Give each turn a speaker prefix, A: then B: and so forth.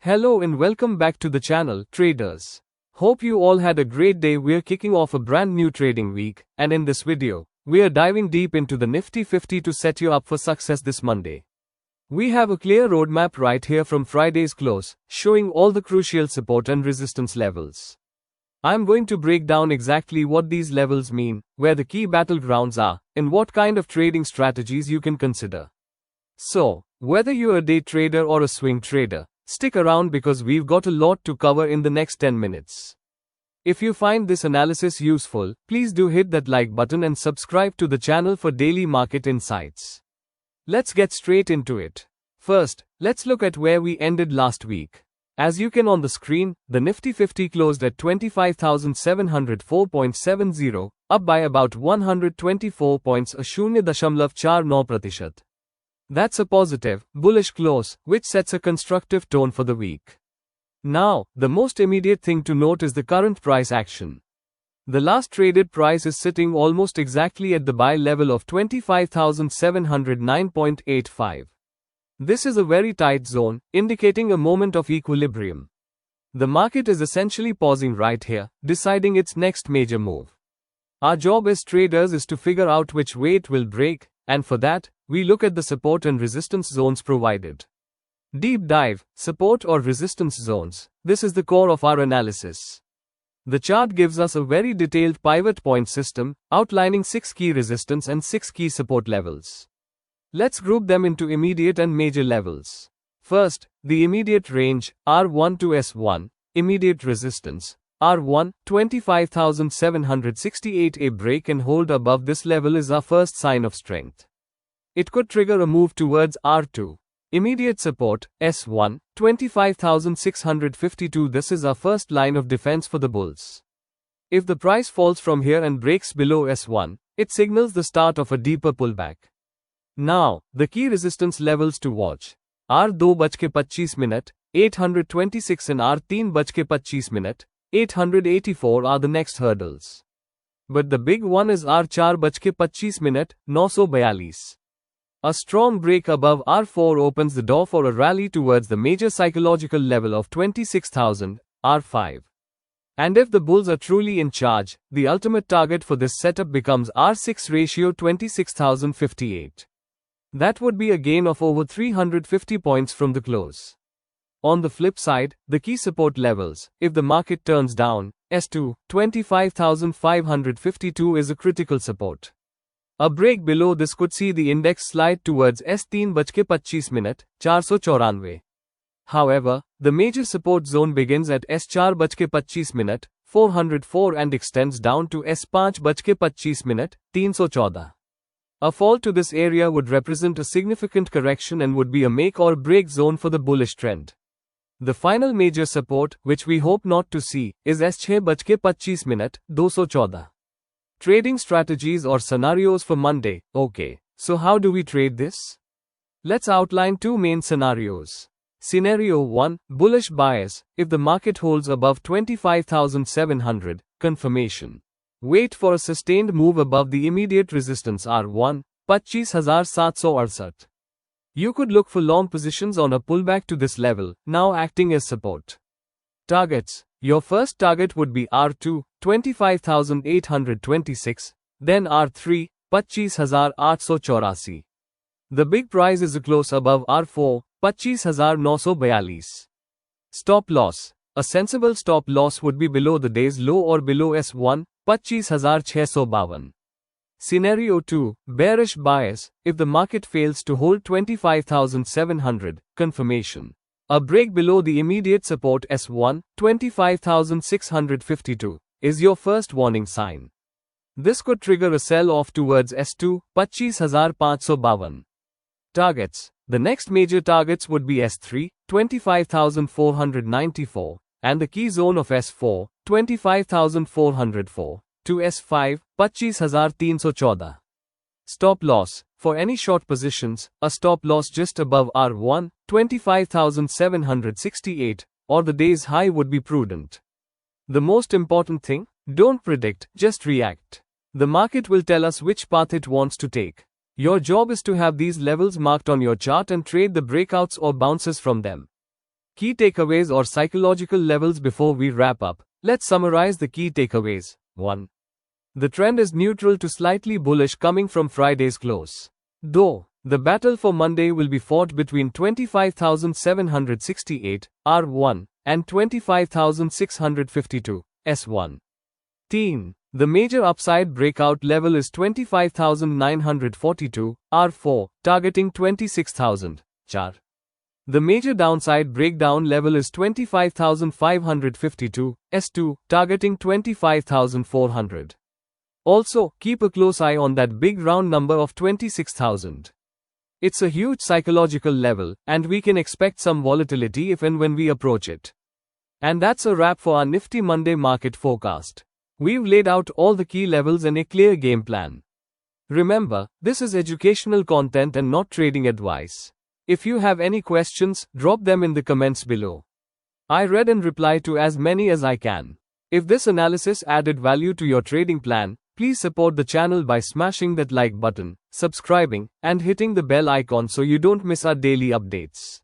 A: Hello and welcome back to the channel, traders. Hope you all had a great day. We're kicking off a brand new trading week, and in this video, we are diving deep into the Nifty 50 to set you up for success this Monday. We have a clear roadmap right here from Friday's close, showing all the crucial support and resistance levels. I'm going to break down exactly what these levels mean, where the key battlegrounds are, and what kind of trading strategies you can consider. So, whether you're a day trader or a swing trader, stick around because we've got a lot to cover in the next 10 minutes. If you find this analysis useful, please do hit that like button and subscribe to the channel for daily market insights. Let's get straight into it. First, let's look at where we ended last week. As you can on the screen, the Nifty 50 closed at 25,704.70, up by about 124 points, a 0.49%. That's a positive, bullish close, which sets a constructive tone for the week. Now, the most immediate thing to note is the current price action. The last traded price is sitting almost exactly at the buy level of 25,709.85. This is a very tight zone, indicating a moment of equilibrium. The market is essentially pausing right here, deciding its next major move. Our job as traders is to figure out which way it will break, and for that, we look at the support and resistance zones provided. Deep dive, support or resistance zones. This is the core of our analysis. The chart gives us a very detailed pivot point system, outlining 6 key resistance and 6 key support levels. Let's group them into immediate and major levels. First, the immediate range, R1 to S1, immediate resistance, R1, 25,768. A break and hold above this level is our first sign of strength. It could trigger a move towards R2. Immediate support, S1, 25,652. This is our first line of defense for the bulls. If the price falls from here and breaks below S1, it signals the start of a deeper pullback. Now, the key resistance levels to watch. R2:25, 826 and R3:25, 884 are the next hurdles. But the big one is R4:25, 942. A strong break above R4 opens the door for a rally towards the major psychological level of 26,000, R5. And if the bulls are truly in charge, the ultimate target for this setup becomes R6 ratio 26,058. That would be a gain of over 350 points from the close. On the flip side, the key support levels, if the market turns down, S2, 25,552 is a critical support. A break below this could see the index slide towards S3:25, 494. However, the major support zone begins at S4:25, 404 and extends down to S5:25, 314. A fall to this area would represent a significant correction and would be a make or break zone for the bullish trend. The final major support, which we hope not to see, is S6:25, 214. Trading strategies or scenarios for Monday. Okay, so how do we trade this? Let's outline 2 main scenarios. Scenario 1, bullish bias. If the market holds above 25,700, confirmation. Wait for a sustained move above the immediate resistance R1, 25,768. You could look for long positions on a pullback to this level, now acting as support. Targets. Your first target would be R2, 25,826, then R3, 25,884. The big price is a close above R4, 25,942. Stop loss. A sensible stop loss would be below the day's low or below S1, 25,652. Scenario 2, bearish bias. If the market fails to hold 25,700, confirmation. A break below the immediate support S1, 25,652, is your first warning sign. This could trigger a sell-off towards S2, 25,552. Targets. The next major targets would be S3, 25,494, and the key zone of S4, 25,404, to S5, 25,314. Stop loss. For any short positions, a stop loss just above R1, 25,768, or the day's high would be prudent. The most important thing, don't predict, just react. The market will tell us which path it wants to take. Your job is to have these levels marked on your chart and trade the breakouts or bounces from them. Key takeaways or psychological levels before we wrap up. Let's summarize the key takeaways. 1. The trend is neutral to slightly bullish coming from Friday's close. Though, the battle for Monday will be fought between 25,768, R1, and 25,652, S1. The major upside breakout level is 25,942, R4, targeting 26,000, char. The major downside breakdown level is 25,552, S2, targeting 25,400. Also, keep a close eye on that big round number of 26,000. It's a huge psychological level, and we can expect some volatility if and when we approach it. And that's a wrap for our Nifty Monday market forecast. We've laid out all the key levels and a clear game plan. Remember, this is educational content and not trading advice. If you have any questions, drop them in the comments below. I read and reply to as many as I can. If this analysis added value to your trading plan, please support the channel by smashing that like button, subscribing, and hitting the bell icon so you don't miss our daily updates.